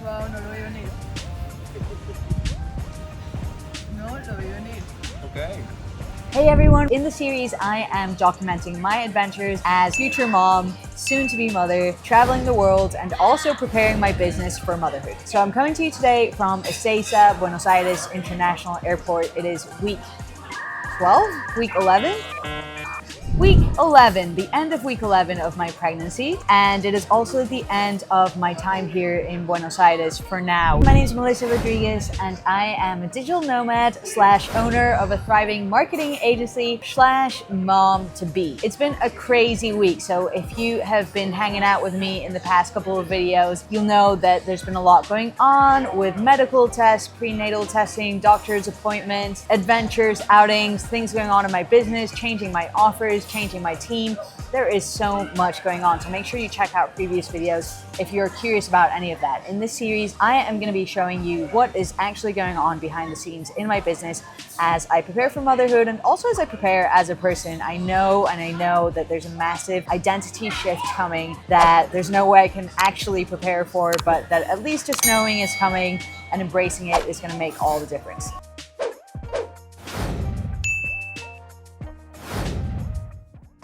Wow, no lo vi venir. No lo vi venir. Okay. Hey everyone, in the series I am documenting my adventures as future mom, soon to be mother, traveling the world and also preparing my business for motherhood. So I'm coming to you today from Ezeiza, Buenos Aires International Airport. It is week 12, week 11? Week 11, the end of week 11 of my pregnancy, and it is also the end of my time here in Buenos Aires for now. My name is Melissa Rodriguez and I am a digital nomad / owner of a thriving marketing agency / mom to be. It's been a crazy week, so if you have been hanging out with me in the past couple of videos, you'll know that there's been a lot going on with medical tests, prenatal testing, doctor's appointments, adventures, outings, things going on in my business, changing my offers, changing my team. There is so much going on, so make sure you check out previous videos if you're curious about any of that. In this series, I am going to be showing you what is actually going on behind the scenes in my business as I prepare for motherhood and also as I prepare as a person. I know that there's a massive identity shift coming that there's no way I can actually prepare for, but that at least just knowing is coming and embracing it is going to make all the difference.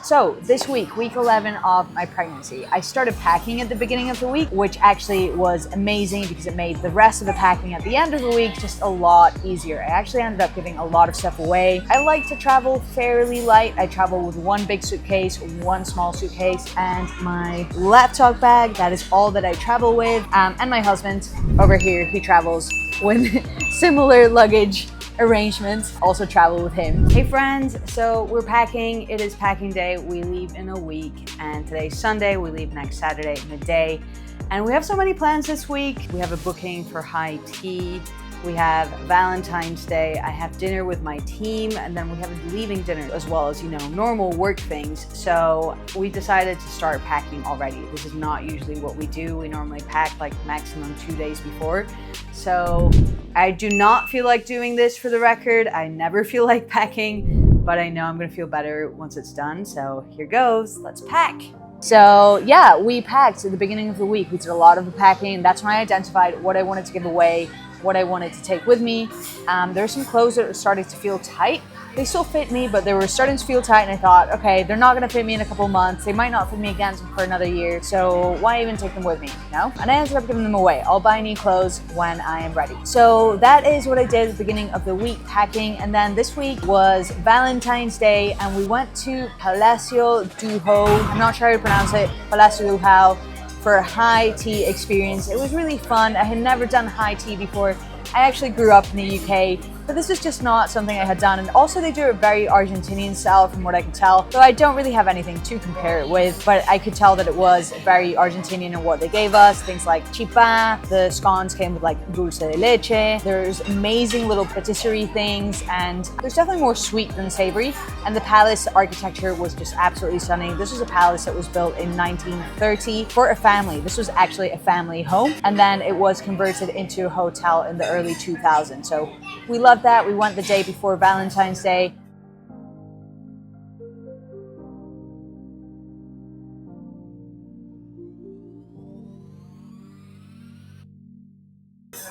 So this week, week 11 of my pregnancy, I started packing at the beginning of the week, which actually was amazing because it made the rest of the packing at the end of the week just a lot easier. I actually ended up giving a lot of stuff away. I like to travel fairly light. I travel with one big suitcase, one small suitcase, and my laptop bag. That is all that I travel with. And my husband over here, he travels with similar luggage arrangements, also travel with him. Hey friends, so we're packing. It is packing day. We leave in a week and today's Sunday. We leave next Saturday midday. And we have so many plans this week. We have a booking for high tea. We have Valentine's Day. I have dinner with my team, and then we have a leaving dinner as well as, normal work things. So we decided to start packing already. This is not usually what we do. We normally pack like maximum 2 days before. So I do not feel like doing this, for the record. I never feel like packing, but I know I'm gonna feel better once it's done. So here goes, let's pack. So yeah, we packed at the beginning of the week. We did a lot of the packing. That's when I identified what I wanted to give away, what I wanted to take with me. There were some clothes that were starting to feel tight. They still fit me, but they were starting to feel tight, and I thought, okay, they're not gonna fit me in a couple months. They might not fit me again for another year, so why even take them with me, And I ended up giving them away. I'll buy new clothes when I am ready. So that is what I did at the beginning of the week, packing. And then this week was Valentine's Day, and we went to Palacio do Ho. I'm not sure how to pronounce it, Palacio do Ho, for a high tea experience. It was really fun. I had never done high tea before. I actually grew up in the UK, but this is just not something I had done. And also they do it very Argentinian style from what I could tell. So I don't really have anything to compare it with, but I could tell that it was very Argentinian in what they gave us. Things like chipá, the scones came with like dulce de leche. There's amazing little patisserie things, and there's definitely more sweet than savory. And the palace architecture was just absolutely stunning. This was a palace that was built in 1930 for a family. This was actually a family home, and then it was converted into a hotel in the early 2000s. So we loved that. We went the day before Valentine's Day.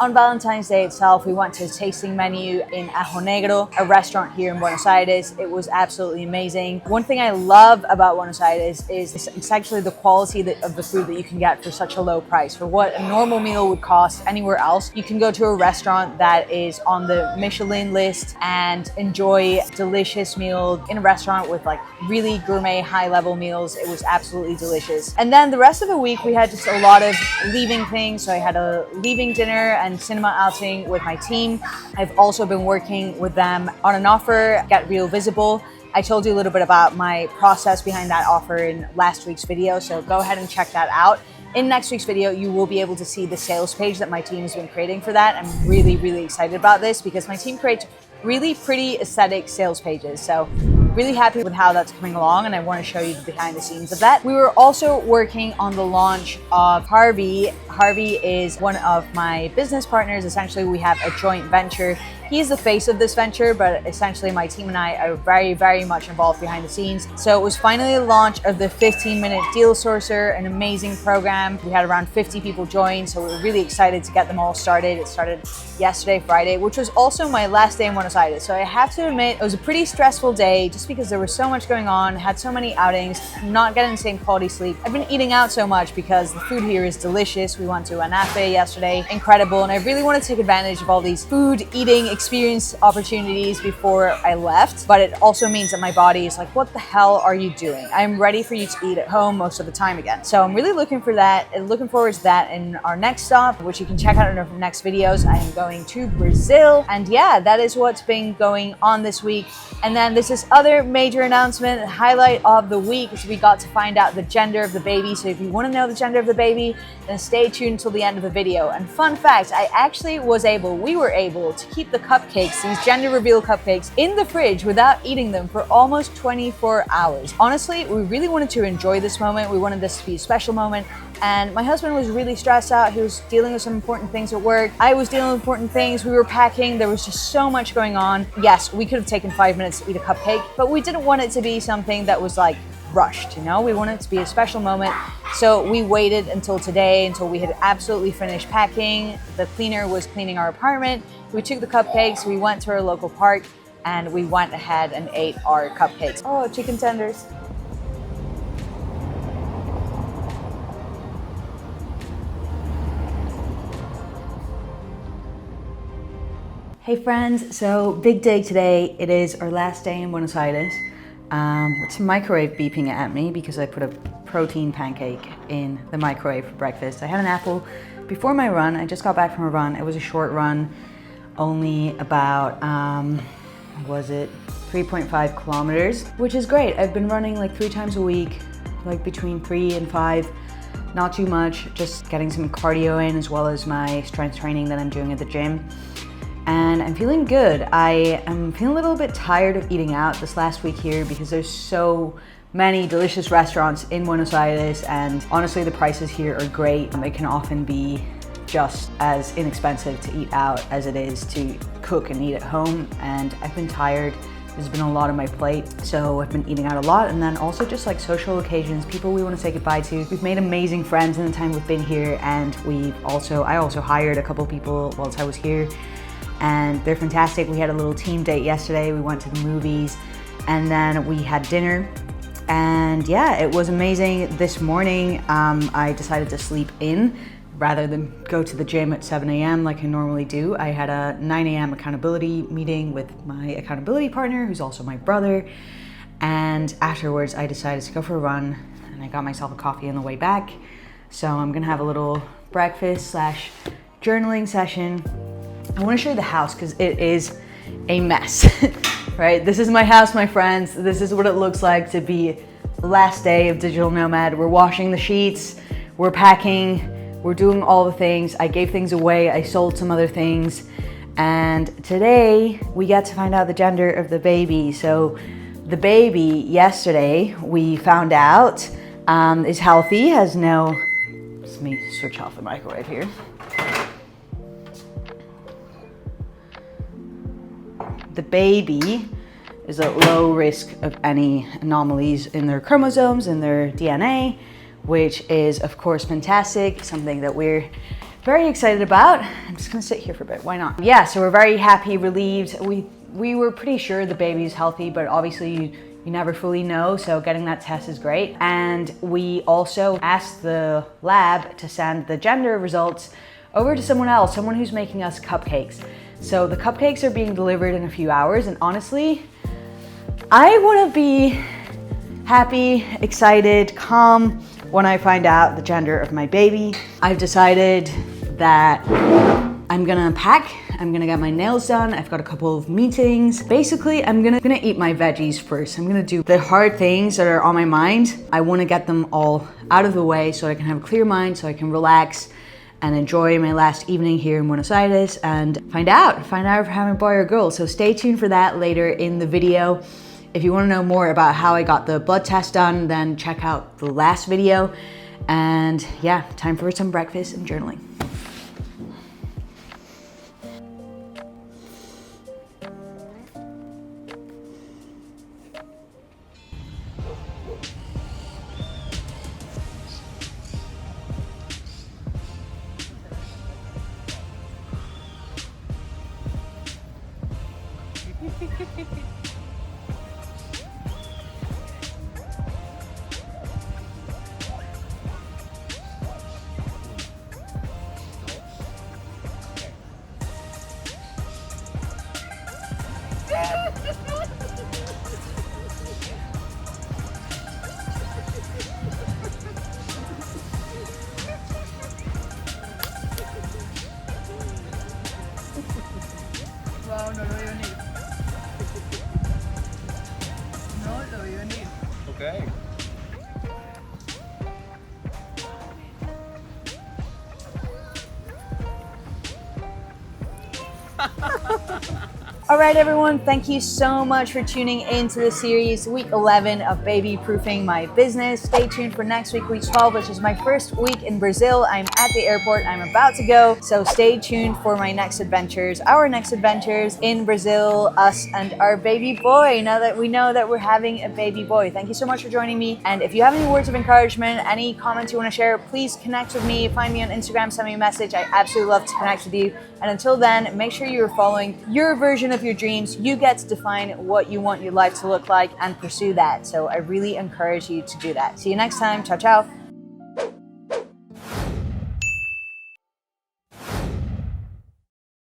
On Valentine's Day itself, we went to a tasting menu in Ajo Negro, a restaurant here in Buenos Aires. It was absolutely amazing. One thing I love about Buenos Aires is it's actually the quality of the food that you can get for such a low price. For what a normal meal would cost anywhere else, you can go to a restaurant that is on the Michelin list and enjoy a delicious meal in a restaurant with like really gourmet, high-level meals. It was absolutely delicious. And then the rest of the week, we had just a lot of leaving things. So I had a leaving dinner and cinema outing with my team. I've also been working with them on an offer, Get Real Visible. I told you a little bit about my process behind that offer in last week's video, so go ahead and check that out. In next week's video, you will be able to see the sales page that my team has been creating for that. I'm really, really excited about this because my team creates really pretty aesthetic sales pages. So really happy with how that's coming along, and I want to show you the behind the scenes of that. We were also working on the launch of hubby. Harvey is one of my business partners. Essentially, we have a joint venture. He's the face of this venture, but essentially my team and I are very, very much involved behind the scenes. So it was finally the launch of the 15-minute deal sourcer, an amazing program. We had around 50 people join, so we were really excited to get them all started. It started yesterday, Friday, which was also my last day in Buenos Aires. So I have to admit, it was a pretty stressful day just because there was so much going on, had so many outings, not getting the same quality sleep. I've been eating out so much because the food here is delicious. We went to an Anafe yesterday, incredible, and I really want to take advantage of all these food eating experience opportunities before I left. But it also means that my body is like, what the hell are you doing? I'm ready for you to eat at home most of the time again. So I'm really looking for that and looking forward to that in our next stop, which you can check out in our next videos. I am going to Brazil, and yeah, that is what's been going on this week. And then this is other major announcement, highlight of the week is we got to find out the gender of the baby. So if you want to know the gender of the baby, then stay tuned until the end of the video. And fun fact, we were able to keep the cupcakes, these gender reveal cupcakes, in the fridge without eating them for almost 24 hours. Honestly, we really wanted to enjoy this moment. We wanted this to be a special moment. And my husband was really stressed out. He was dealing with some important things at work. I was dealing with important things. We were packing. There was just so much going on. Yes, we could have taken 5 minutes to eat a cupcake, but we didn't want it to be something that was like rushed, you know? We wanted it to be a special moment. So we waited until today, until we had absolutely finished packing. The cleaner was cleaning our apartment. We took the cupcakes, we went to our local park, and we went ahead and ate our cupcakes. Oh, chicken tenders. Hey friends, so big day today. It is our last day in Buenos Aires. It's a microwave beeping at me because I put a protein pancake in the microwave for breakfast. I had an apple before my run. I just got back from a run. It was a short run, only about, 3.5 kilometers, which is great. I've been running like 3 times a week, like between 3 and 5. Not too much, just getting some cardio in as well as my strength training that I'm doing at the gym. And I'm feeling good. I am feeling a little bit tired of eating out this last week here because there's so many delicious restaurants in Buenos Aires, and honestly the prices here are great. It can often be just as inexpensive to eat out as it is to cook and eat at home, and I've been tired. There's been a lot on my plate, so I've been eating out a lot, and then also just like social occasions, people we want to say goodbye to. We've made amazing friends in the time we've been here, and I also hired a couple people whilst I was here, and they're fantastic. We had a little team date yesterday. We went to the movies, and then we had dinner, and yeah, it was amazing. This morning, I decided to sleep in rather than go to the gym at 7 a.m. like I normally do. I had a 9 a.m. accountability meeting with my accountability partner, who's also my brother, and afterwards I decided to go for a run, and I got myself a coffee on the way back. So I'm gonna have a little breakfast / journaling session. I want to show you the house because it is a mess, right? This is my house, my friends. This is what it looks like to be the last day of Digital Nomad. We're washing the sheets, we're packing, we're doing all the things. I gave things away, I sold some other things, and today we get to find out the gender of the baby. So the baby, yesterday, we found out is healthy, has no, let me switch off the microwave here. The baby is at low risk of any anomalies in their chromosomes, in their DNA, which is of course fantastic, something that we're very excited about. I'm just gonna sit here for a bit, why not? Yeah, so we're very happy, relieved. We were pretty sure the baby's healthy, but obviously you never fully know, so getting that test is great. And we also asked the lab to send the gender results over to someone else, someone who's making us cupcakes. So the cupcakes are being delivered in a few hours, and honestly, I want to be happy, excited, calm when I find out the gender of my baby. I've decided that I'm gonna pack, I'm gonna get my nails done, I've got a couple of meetings. Basically, I'm gonna eat my veggies first. I'm gonna do the hard things that are on my mind. I want to get them all out of the way so I can have a clear mind, so I can relax and enjoy my last evening here in Buenos Aires and find out if I'm having a boy or a girl. So stay tuned for that later in the video. If you want to know more about how I got the blood test done, then check out the last video. And yeah, time for some breakfast and journaling. Wow, no lo veo venir. No lo veo venir. Okay. All right, everyone, thank you so much for tuning into the series, week 11 of baby proofing my business. Stay tuned for next week, week 12, which is my first week in Brazil. I'm at the airport, I'm about to go. So stay tuned for my next adventures, our next adventures in Brazil, us and our baby boy. Now that we know that we're having a baby boy. Thank you so much for joining me. And if you have any words of encouragement, any comments you want to share, please connect with me. Find me on Instagram, send me a message. I absolutely love to connect with you. And until then, make sure you're following your version of your dreams. You get to define what you want your life to look like and pursue that. So I really encourage you to do that. See you next time. Ciao, ciao.